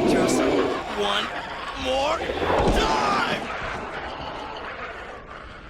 Just one more time!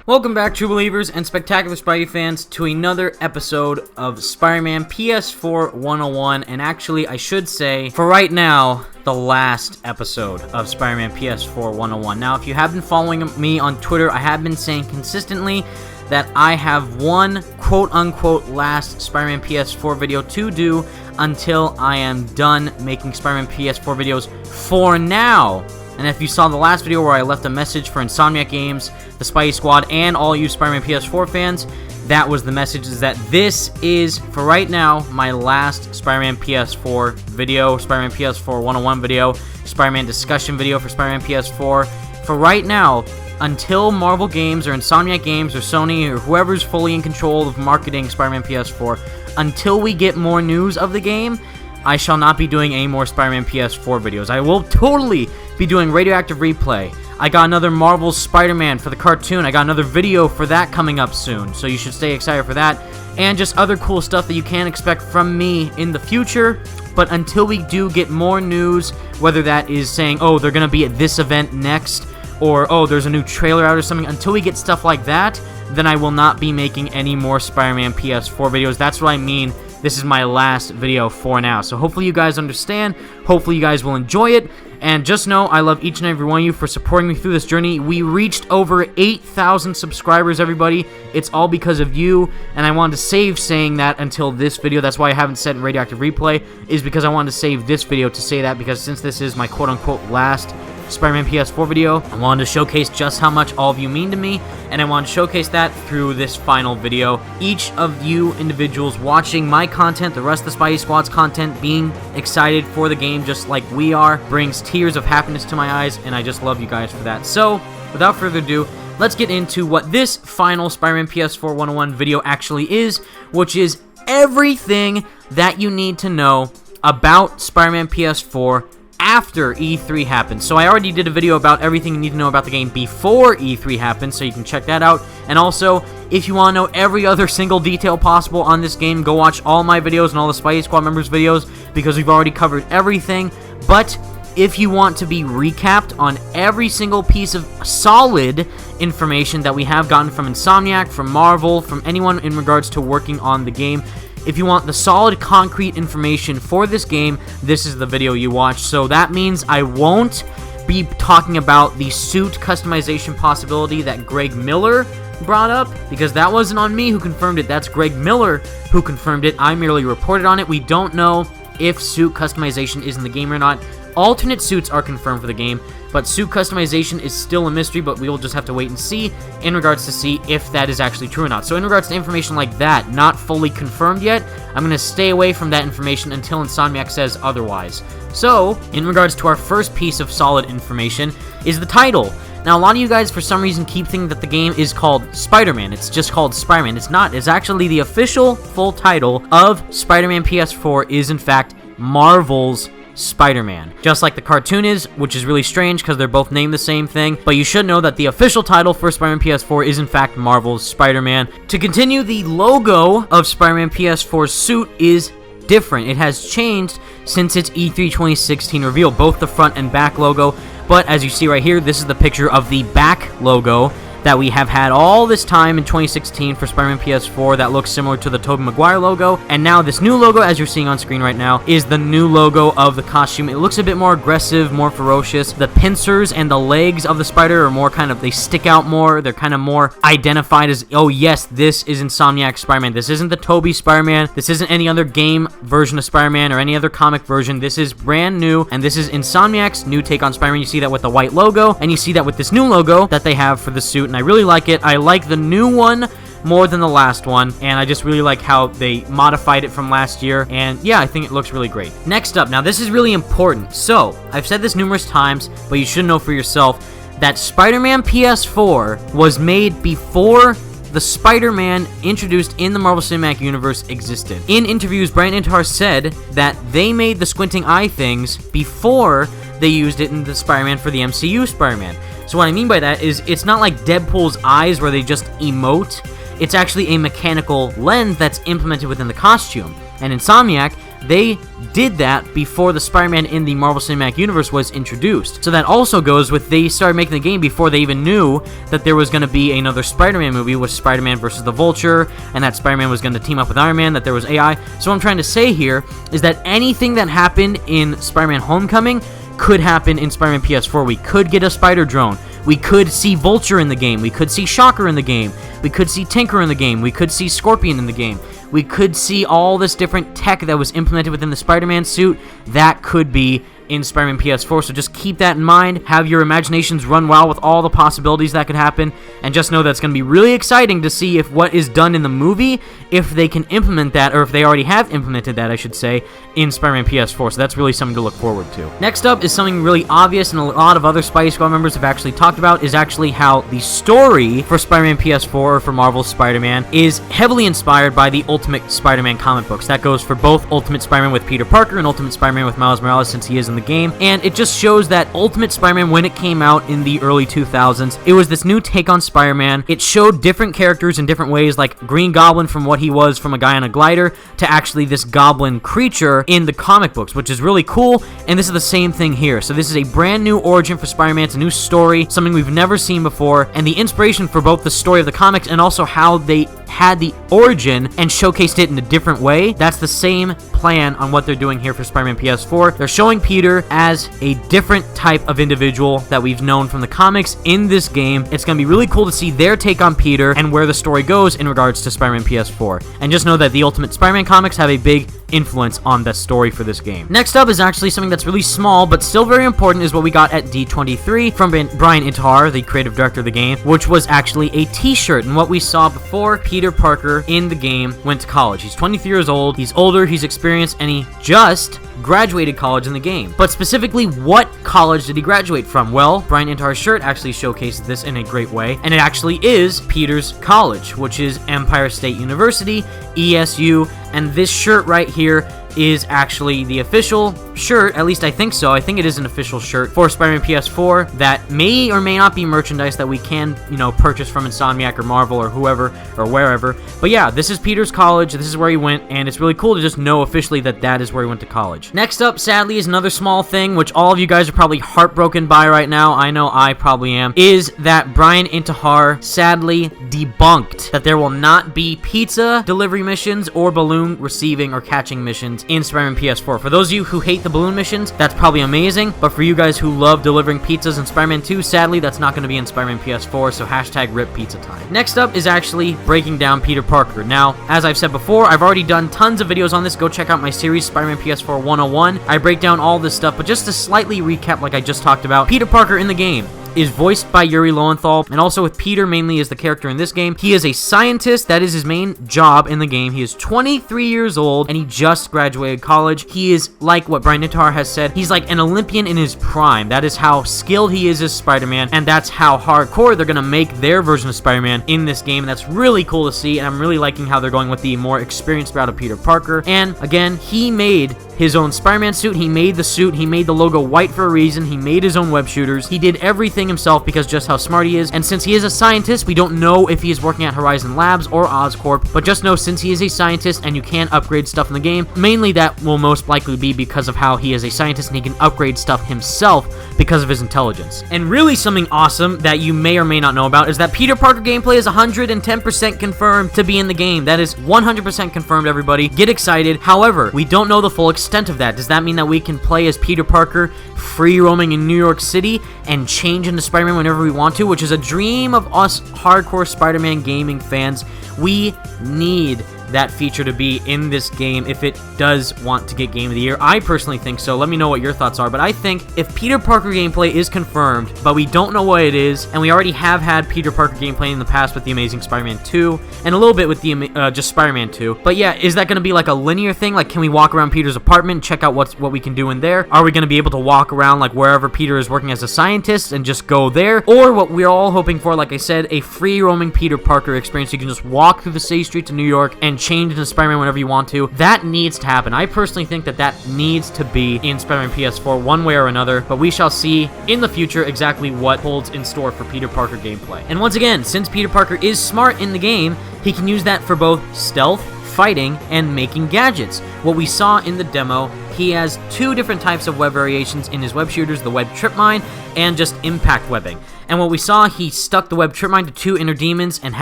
Welcome back, true believers and spectacular Spidey fans, to another episode of Spider-Man PS4 101, and actually, I should say, for right now, the last episode of Spider-Man PS4 101. Now, if you have been following me on Twitter, I have been saying consistently that I have one quote-unquote last Spider-Man PS4 video to do until I am done making Spider-Man PS4 videos for now. And if you saw the last video where I left a message for Insomniac Games, the Spidey Squad, and all you Spider-Man PS4 fans, that was the message, is that this is, for right now, my last Spider-Man PS4 video, Spider-Man PS4 101 video, Spider-Man discussion video for Spider-Man PS4. For right now, until Marvel Games or Insomniac Games or Sony or whoever's fully in control of marketing Spider-Man PS4, until we get more news of the game, I shall not be doing any more Spider-Man PS4 videos. I will totally be doing Radioactive Replay. I got another Marvel Spider-Man for the cartoon. I got another video for that coming up soon, so you should stay excited for that. And just other cool stuff that you can expect from me in the future. But until we do get more news, whether that is saying, oh, they're going to be at this event next, or, oh, there's a new trailer out or something, until we get stuff like that, then I will not be making any more Spider-Man PS4 videos. That's what I mean. This is my last video for now. So hopefully you guys understand. Hopefully you guys will enjoy it. And just know I love each and every one of you for supporting me through this journey. We reached over 8,000 subscribers, everybody. It's all because of you. And I wanted to save saying that until this video. That's why I haven't said Radioactive Replay, is because I wanted to save this video to say that, because since this is my quote-unquote last Spider-Man PS4 video, I wanted to showcase just how much all of you mean to me, and I want to showcase that through this final video. Each of you individuals watching my content, the rest of the Spidey Squad's content, being excited for the game just like we are, brings tears of happiness to my eyes, and I just love you guys for that. So, without further ado, let's get into what this final Spider-Man PS4 101 video actually is, which is everything that you need to know about Spider-Man PS4 after E3 happened. So I already did a video about everything you need to know about the game before E3 happened, so you can check that out. And also, if you want to know every other single detail possible on this game, go watch all my videos and all the Spidey Squad members' videos, because we've already covered everything. But if you want to be recapped on every single piece of solid information that we have gotten from Insomniac, from Marvel, from anyone in regards to working on the game, if you want the solid, concrete information for this game, this is the video you watch. So that means I won't be talking about the suit customization possibility that Greg Miller brought up, because that wasn't on me who confirmed it. That's Greg Miller who confirmed it. I merely reported on it. We don't know if suit customization is in the game or not. Alternate suits are confirmed for the game, but suit customization is still a mystery, but we will just have to wait and see in regards to see if that is actually true or not. So in regards to information like that, not fully confirmed yet, I'm going to stay away from that information until Insomniac says otherwise. So, in regards to our first piece of solid information, is the title. Now, a lot of you guys, for some reason, keep thinking that the game is called Spider-Man. It's just called Spider-Man. It's not. It's actually the official full title of Spider-Man PS4 is, in fact, Marvel's Spider-Man. Just like the cartoon is, which is really strange because they're both named the same thing, but you should know that the official title for Spider-Man PS4 is in fact Marvel's Spider-Man. To continue, the logo of Spider-Man PS4's suit is different. It has changed since its E3 2016 reveal, both the front and back logo, but as you see right here, this is the picture of the back logo that we have had all this time in 2016 for Spider-Man PS4 that looks similar to the Tobey Maguire logo. And now this new logo, as you're seeing on screen right now, is the new logo of the costume. It looks a bit more aggressive, more ferocious. The pincers and the legs of the spider are more kind of, they stick out more. They're kind of more identified as, oh yes, this is Insomniac Spider-Man. This isn't the Tobey Spider-Man. This isn't any other game version of Spider-Man or any other comic version. This is brand new, and this is Insomniac's new take on Spider-Man. You see that with the white logo, and you see that with this new logo that they have for the suit, and I really like it. I like the new one more than the last one, and I just really like how they modified it from last year, and yeah, I think it looks really great. Next up, now this is really important. So, I've said this numerous times, but you should know for yourself that Spider-Man PS4 was made before the Spider-Man introduced in the Marvel Cinematic Universe existed. In interviews, Brian Intar said that they made the squinting eye things before they used it in the Spider-Man for the MCU Spider-Man. So what I mean by that is it's not like Deadpool's eyes where they just emote. It's actually a mechanical lens that's implemented within the costume. And Insomniac they did that before the Spider-Man in the Marvel Cinematic Universe was introduced. So that also goes with they started making the game before they even knew that there was going to be another Spider-Man movie with Spider-Man versus the Vulture, and that Spider-Man was going to team up with Iron Man, that there was AI. So what I'm trying to say here is that anything that happened in Spider-Man Homecoming could happen in Spider-Man PS4. We could get a spider drone. We could see Vulture in the game. We could see Shocker in the game. We could see Tinker in the game. We could see Scorpion in the game. We could see all this different tech that was implemented within the Spider-Man suit. That could be in Spider-Man PS4, so just keep that in mind. Have your imaginations run wild with all the possibilities that could happen, and just know that it's going to be really exciting to see if what is done in the movie, if they can implement that, or if they already have implemented that, I should say, in Spider-Man PS4, so that's really something to look forward to. Next up is something really obvious, and a lot of other Spidey Squad members have actually talked about, is actually how the story for Spider-Man PS4, or for Marvel's Spider-Man, is heavily inspired by the Ultimate Spider-Man comic books. That goes for both Ultimate Spider-Man with Peter Parker and Ultimate Spider-Man with Miles Morales, since he is in the game, and it just shows that Ultimate Spider-Man, when it came out in the early 2000s, it was this new take on Spider-Man. It showed different characters in different ways, like Green Goblin from what he was from a guy on a glider to actually this goblin creature in the comic books, which is really cool, and this is the same thing here. So this is a brand new origin for Spider-Man. It's a new story, something we've never seen before, and the inspiration for both the story of the comics and also how they had the origin and showcased it in a different way, that's the same plan on what they're doing here for Spider-Man PS4. They're showing Peter as a different type of individual that we've known from the comics in this game. It's going to be really cool to see their take on Peter and where the story goes in regards to Spider-Man PS4. And just know that the Ultimate Spider-Man comics have a big influence on the story for this game. Next up is actually something that's really small but still very important, is what we got at D23 from Brian Intihar, the creative director of the game, which was actually a t-shirt. And what we saw before Peter Parker in the game went to college. He's 23 years old, he's older, he's experienced, and he just graduated college in the game. But specifically, what college did he graduate from? Well, Brian Intihar's shirt actually showcases this in a great way, and it actually is Peter's college, which is Empire State University, ESU, and this shirt right here is actually the official shirt, at least I think so. I think it is an official shirt for Spider-Man PS4 that may or may not be merchandise that we can, purchase from Insomniac or Marvel or whoever or wherever. But yeah, this is Peter's college, this is where he went, and it's really cool to just know officially that that is where he went to college. Next up, sadly, is another small thing, which all of you guys are probably heartbroken by right now. I know I probably am, is that Brian Intihar sadly debunked that there will not be pizza delivery missions or balloon receiving or catching missions in Spider-Man PS4. For those of you who hate the balloon missions, that's probably amazing, but for you guys who love delivering pizzas in Spider-Man 2, sadly, that's not going to be in Spider-Man PS4, so hashtag RIP pizza time. Next up is actually breaking down Peter Parker. Now, as I've said before, I've already done tons of videos on this. Go check out my series, Spider-Man PS4 101. I break down all this stuff, but just to slightly recap like I just talked about, Peter Parker in the game is voiced by Yuri Lowenthal, and also with Peter mainly as the character in this game. He is a scientist. That is his main job in the game. He is 23 years old, and he just graduated college. He is, like what Brian Intihar has said, he's like an Olympian in his prime. That is how skilled he is as Spider-Man, and that's how hardcore they're going to make their version of Spider-Man in this game. And that's really cool to see, and I'm really liking how they're going with the more experienced route of Peter Parker. And again, he made his own Spider-Man suit. He made the suit. He made the logo white for a reason. He made his own web shooters. He did everything himself because just how smart he is. And since he is a scientist, we don't know if he is working at Horizon Labs or Oscorp, but just know since he is a scientist and you can upgrade stuff in the game, mainly that will most likely be because of how he is a scientist and he can upgrade stuff himself because of his intelligence. And really something awesome that you may or may not know about is that Peter Parker gameplay is 110% confirmed to be in the game. That is 100% confirmed, everybody. Get excited. However, we don't know the full extent of that. Does that mean that we can play as Peter Parker free roaming in New York City and change into Spider-Man whenever we want to, which is a dream of us hardcore Spider-Man gaming fans? We need that feature to be in this game if it does want to get Game of the Year. I personally think so. Let me know what your thoughts are, but I think if Peter Parker gameplay is confirmed, but we don't know what it is, and we already have had Peter Parker gameplay in the past with The Amazing Spider-Man 2, and a little bit with the just Spider-Man 2, but yeah, is that going to be like a linear thing? Like, can we walk around Peter's apartment and check out what we can do in there? Are we going to be able to walk around like wherever Peter is working as a scientist and just go there? Or what we're all hoping for, like I said, a free roaming Peter Parker experience. You can just walk through the city streets of New York and change into Spider-Man whenever you want to. That needs to happen. I personally think that needs to be in Spider-Man PS4 one way or another, but we shall see in the future exactly what holds in store for Peter Parker gameplay. And once again, since Peter Parker is smart in the game, he can use that for both stealth, fighting and making gadgets. What we saw in the demo, he has 2 different types of web variations in his web shooters, the web trip mine and just impact webbing. And what we saw, he stuck the web trip mine to 2 inner demons and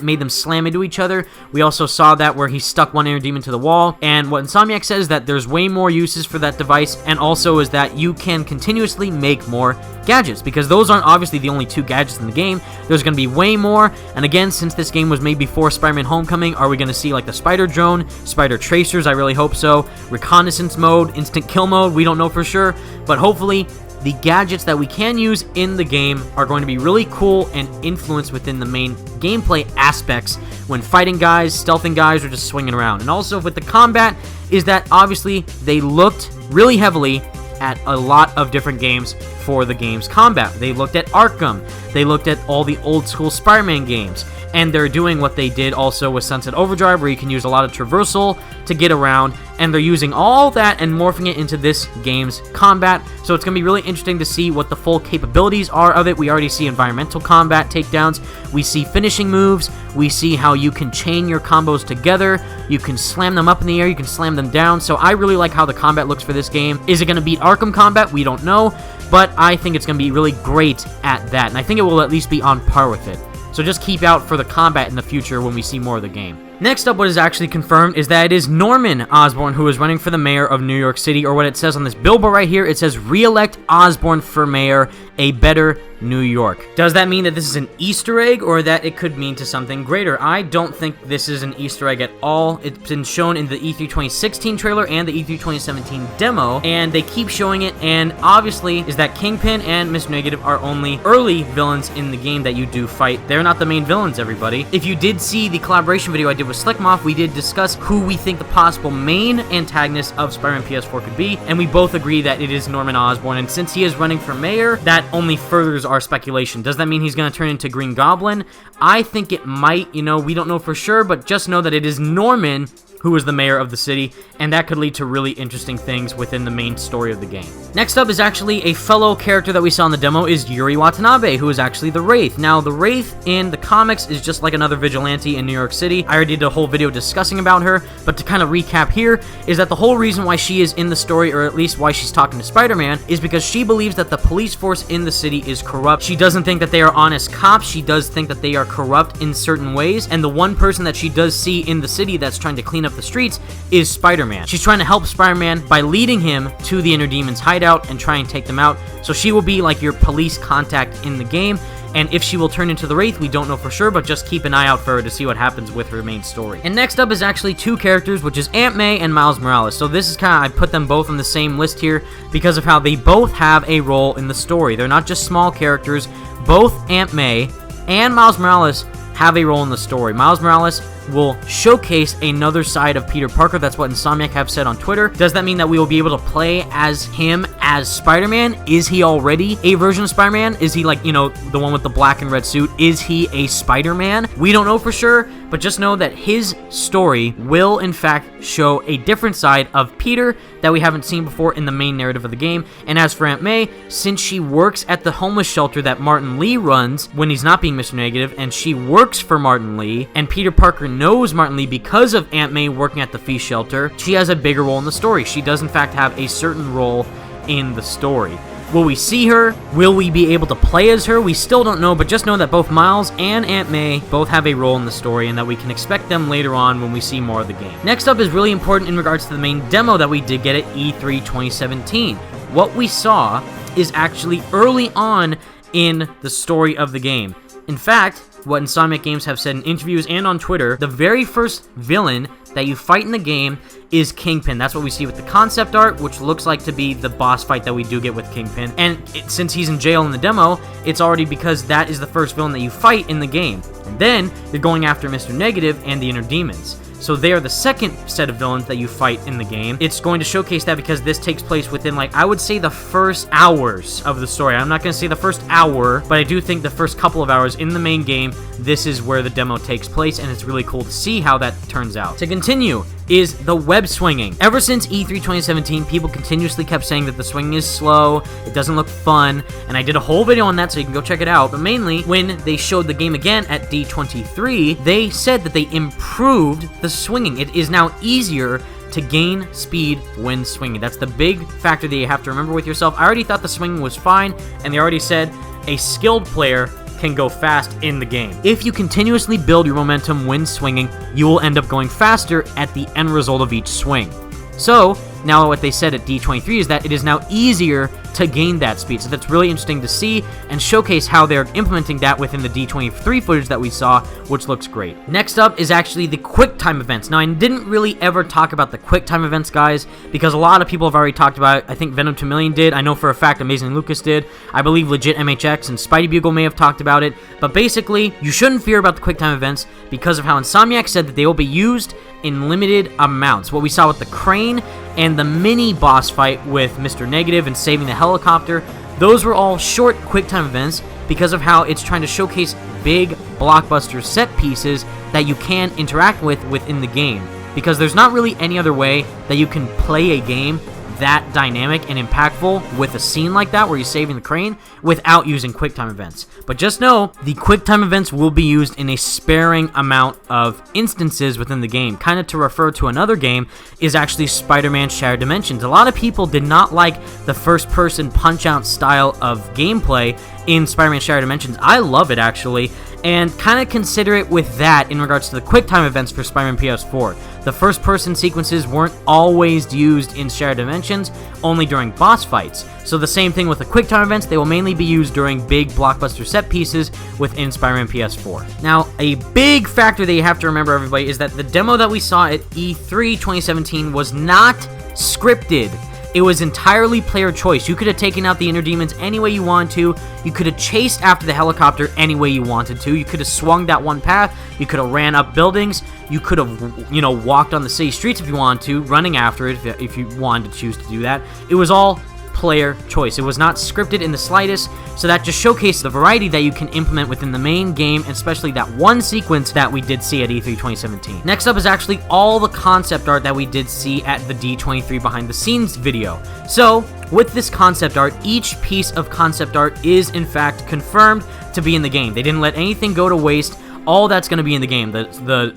made them slam into each other. We also saw that where he stuck one inner demon to the wall. And what Insomniac says is that there's way more uses for that device, and also is that you can continuously make more gadgets, because those aren't obviously the only 2 gadgets in the game. There's going to be way more. And again, since this game was made before Spider-Man Homecoming, are we going to see like the spider drone, spider tracers? I really hope so. Reconnaissance mode, instant kill mode, we don't know for sure, but hopefully the gadgets that we can use in the game are going to be really cool and influenced within the main gameplay aspects when fighting guys, stealthing guys, or just swinging around. And also with the combat is that obviously they looked really heavily at a lot of different games for the game's combat. They looked at Arkham, they looked at all the old school Spider-Man games, and they're doing what they did also with Sunset Overdrive, where you can use a lot of traversal to get around, and they're using all that and morphing it into this game's combat. So it's going to be really interesting to see what the full capabilities are of it. We already see environmental combat takedowns, we see finishing moves, we see how you can chain your combos together, you can slam them up in the air, you can slam them down. So I really like how the combat looks for this game. Is it going to beat Arkham combat? We don't know, but I think it's going to be really great at that, and I think it will at least be on par with it. So just keep out for the combat in the future when we see more of the game. Next up, what is actually confirmed is that it is Norman Osborn who is running for the mayor of New York City, or what it says on this billboard right here, it says, "Re-elect Osborn for mayor, a better New York." Does that mean that this is an Easter egg, or that it could mean to something greater? I don't think this is an Easter egg at all. It's been shown in the E3 2016 trailer and the E3 2017 demo, and they keep showing it, and obviously is that Kingpin and Mr. Negative are only early villains in the game that you do fight. They're not the main villains, everybody. If you did see the collaboration video I did with Slickmoth, we did discuss who we think the possible main antagonist of Spider-Man PS4 could be, and we both agree that it is Norman Osborn, and since he is running for mayor, that only furthers our speculation. Does that mean he's going to turn into Green Goblin? I think it might, we don't know for sure, but just know that it is Norman who is the mayor of the city, and that could lead to really interesting things within the main story of the game. Next up is actually a fellow character that we saw in the demo is Yuri Watanabe, who is actually the Wraith. Now, the Wraith in the comics is just like another vigilante in New York City. I already did a whole video discussing about her, but to kind of recap here, is that the whole reason why she is in the story, or at least why she's talking to Spider-Man, is because she believes that the police force in the city is corrupt. She doesn't think that they are honest cops. She does think that they are corrupt in certain ways, and the one person that she does see in the city that's trying to clean up the streets is Spider-Man. She's trying to help Spider-Man by leading him to the Inner Demon's hideout and try and take them out. So she will be like your police contact in the game, and if she will turn into the Wraith, we don't know for sure, but just keep an eye out for her to see what happens with her main story. And next up is actually 2 characters, which is Aunt May and Miles Morales. So this is I put them both on the same list here because of how they both have a role in the story. They're not just small characters. Both Aunt May and Miles Morales have a role in the story. Miles Morales will showcase another side of Peter Parker. That's what Insomniac have said on Twitter. Does that mean that we will be able to play as him as Spider-Man? Is he already a version of Spider-Man? Is he like, the one with the black and red suit? Is he a Spider-Man? We don't know for sure, but just know that his story will in fact show a different side of Peter that we haven't seen before in the main narrative of the game. And as for Aunt May, since she works at the homeless shelter that Martin Lee runs when he's not being Mr. Negative, and she works for Martin Lee, and Peter Parker knows Martin Lee because of Aunt May working at the feast shelter, she has a bigger role in the story. She does in fact have a certain role in the story. Will we see her? Will we be able to play as her? We still don't know, but just know that both Miles and Aunt May both have a role in the story, and that we can expect them later on when we see more of the game. Next up is really important in regards to the main demo that we did get at E3 2017. What we saw is actually early on in the story of the game. In fact, what Insomniac Games have said in interviews and on Twitter, the very first villain that you fight in the game is Kingpin. That's what we see with the concept art, which looks like to be the boss fight that we do get with Kingpin. And since he's in jail in the demo, it's already because that is the first villain that you fight in the game. And then you're going after Mr. Negative and the Inner Demons. So they are the second set of villains that you fight in the game. It's going to showcase that because this takes place within, I would say the first hours of the story. I'm not going to say the first hour, but I do think the first couple of hours in the main game, this is where the demo takes place, and it's really cool to see how that turns out. To continue, is the web swinging. Ever since E3 2017, people continuously kept saying that the swinging is slow, it doesn't look fun, and I did a whole video on that, so you can go check it out. But mainly, when they showed the game again at D23, they said that they improved the swinging. It is now easier to gain speed when swinging. That's the big factor that you have to remember with yourself. I already thought the swinging was fine, and they already said a skilled player can go fast in the game. If you continuously build your momentum when swinging, you will end up going faster at the end result of each swing. So, now what they said at D23 is that it is now easier to gain that speed. So that's really interesting to see and showcase how they're implementing that within the D23 footage that we saw, which looks great. Next up is actually the QuickTime Events. Now, I didn't really ever talk about the QuickTime Events, guys, because a lot of people have already talked about it. I think Venom 2 Million did. I know for a fact Amazing Lucas did. I believe Legit MHX and Spidey Bugle may have talked about it. But basically, you shouldn't fear about the QuickTime Events because of how Insomniac said that they will be used in limited amounts. What we saw with the crane and the mini boss fight with Mr. Negative and saving the helicopter, those were all short QuickTime events because of how it's trying to showcase big blockbuster set pieces that you can interact with within the game. Because there's not really any other way that you can play a game that dynamic and impactful with a scene like that where you're saving the crane without using QuickTime events. But just know, the QuickTime events will be used in a sparing amount of instances within the game. Kind of to refer to another game is actually Spider-Man Shattered Dimensions. A lot of people did not like the first-person punch-out style of gameplay in Spider-Man Shattered Dimensions. I love it, actually, and kind of consider it with that in regards to the QuickTime events for Spider-Man PS4. The first-person sequences weren't always used in Shattered Dimensions, only during boss fights. So the same thing with the QuickTime events, they will mainly be used during big blockbuster set pieces within Spider-Man PS4. Now, a big factor that you have to remember, everybody, is that the demo that we saw at E3 2017 was not scripted. It was entirely player choice. You could have taken out the inner demons any way you wanted to. You could have chased after the helicopter any way you wanted to. You could have swung that one path. You could have ran up buildings. You could have, walked on the city streets if you wanted to, running after it if you wanted to choose to do that. It was all player choice. It was not scripted in the slightest, so that just showcased the variety that you can implement within the main game, and especially that one sequence that we did see at E3 2017. Next up is actually all the concept art that we did see at the D23 behind the scenes video. So, with this concept art, each piece of concept art is in fact confirmed to be in the game. They didn't let anything go to waste. All that's going to be in the game. The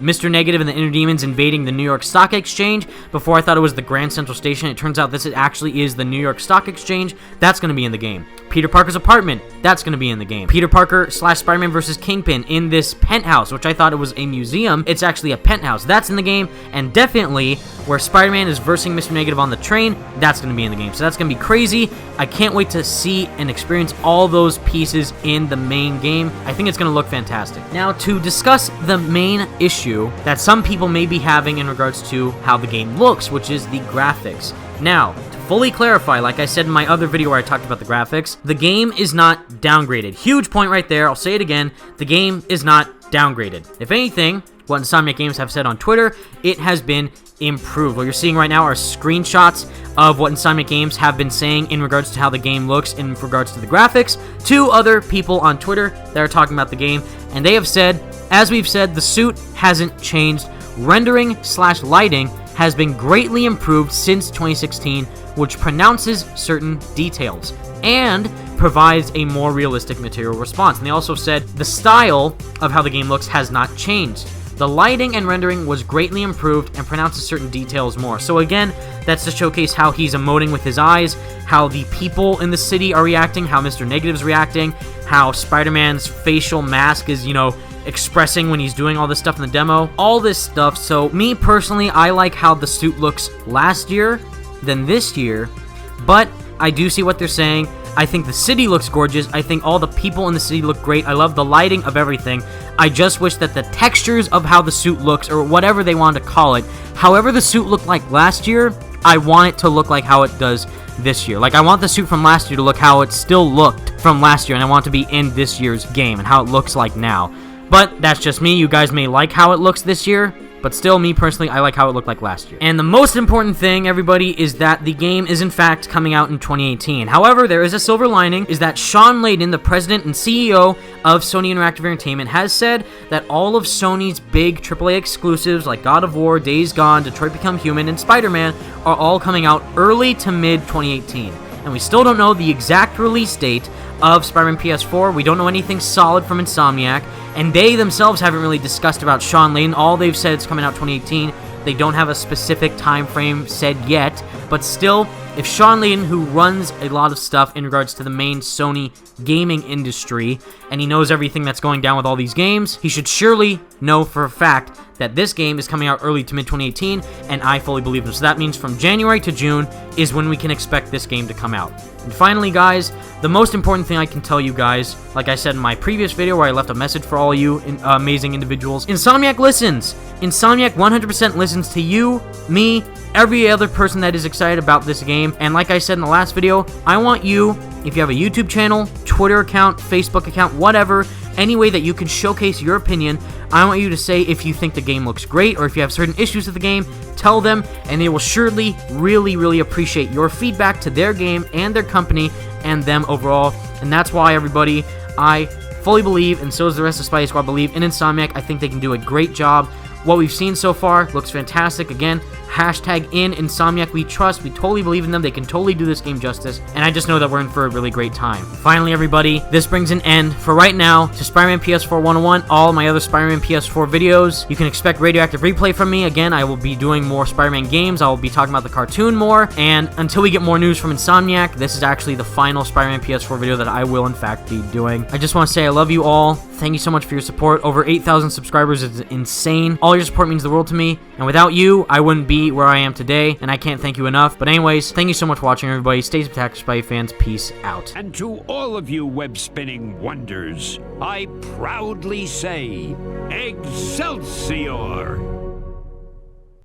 Mr. Negative and the Inner Demons invading the New York Stock Exchange. Before I thought it was the Grand Central Station. It turns out this actually is the New York Stock Exchange. That's going to be in the game. Peter Parker's apartment. That's going to be in the game. Peter Parker / Spider-Man versus Kingpin in this penthouse, which I thought it was a museum. It's actually a penthouse. That's in the game. And definitely where Spider-Man is versing Mr. Negative on the train, that's going to be in the game. So that's going to be crazy. I can't wait to see and experience all those pieces in the main game. I think it's going to look fantastic. Now, to discuss the main issue that some people may be having in regards to how the game looks, which is the graphics. Now, to fully clarify, like I said in my other video where I talked about the graphics, the game is not downgraded. Huge point right there. I'll say it again. The game is not downgraded. If anything, what Insomniac Games have said on Twitter, it has been improved. What you're seeing right now are screenshots of what Insomniac Games have been saying in regards to how the game looks in regards to the graphics to other people on Twitter that are talking about the game, and they have said, as we've said, the suit hasn't changed. Rendering / lighting has been greatly improved since 2016, which pronounces certain details and provides a more realistic material response. And they also said the style of how the game looks has not changed. The lighting and rendering was greatly improved and pronounces certain details more. So again, that's to showcase how he's emoting with his eyes, how the people in the city are reacting, how Mr. Negative's reacting, how Spider-Man's facial mask is, expressing when he's doing all this stuff in the demo. All this stuff. So me personally, I like how the suit looks last year than this year, but I do see what they're saying. I think the city looks gorgeous. I think all the people in the city look great. I love the lighting of everything. I just wish that the textures of how the suit looks, or whatever they wanted to call it, however the suit looked like last year, I want it to look like how it does this year. Like, I want the suit from last year to look how it still looked from last year, and I want it to be in this year's game and how it looks like now. But that's just me. You guys may like how it looks this year. but still, me personally, I like how it looked like last year. And the most important thing, everybody, is that the game is in fact coming out in 2018. However, there is a silver lining, is that Sean Layden, the president and CEO of Sony Interactive Entertainment, has said that all of Sony's big AAA exclusives like God of War, Days Gone, Detroit Become Human, and Spider-Man are all coming out early to mid 2018. And we still don't know the exact release date of Spider-Man PS4. We don't know anything solid from Insomniac, and they themselves haven't really discussed about Sean Layden. All they've said it's coming out 2018. They don't have a specific time frame said yet, but still, if Sean Layden, who runs a lot of stuff in regards to the main Sony gaming industry, and he knows everything that's going down with all these games, he should surely know for a fact that this game is coming out early to mid-2018, and I fully believe him. So that means from January to June is when we can expect this game to come out. And finally, guys, the most important thing I can tell you guys, like I said in my previous video where I left a message for all you amazing individuals, Insomniac listens. Insomniac 100% listens to you, me, every other person that is excited about this game. And like I said in the last video, I want you, if you have a YouTube channel, Twitter account, Facebook account, whatever, any way that you can showcase your opinion, I want you to say if you think the game looks great or if you have certain issues with the game, tell them, and they will surely really appreciate your feedback to their game and their company and them overall. And that's why, everybody, I fully believe, and so does the rest of Spidey Squad, believe in Insomniac. I think they can do a great job. What we've seen so far looks fantastic. Again, hashtag in Insomniac we trust. We totally believe in them. They can totally do this game justice. And I just know that we're in for a really great time. Finally, everybody, this brings an end for right now to Spider-Man PS4 101, all my other Spider-Man PS4 videos. You can expect radioactive replay from me. Again, I will be doing more Spider-Man games. I will be talking about the cartoon more. And until we get more news from Insomniac, this is actually the final Spider-Man PS4 video that I will, in fact, be doing. I just want to say I love you all. Thank you so much for your support. Over 8,000 subscribers is insane. All your support means the world to me, and without you, I wouldn't be where I am today, and I can't thank you enough. But anyways, thank you so much for watching, everybody. Stay spectacular, Spidey fans. Peace out. And to all of you web-spinning wonders, I proudly say, Excelsior!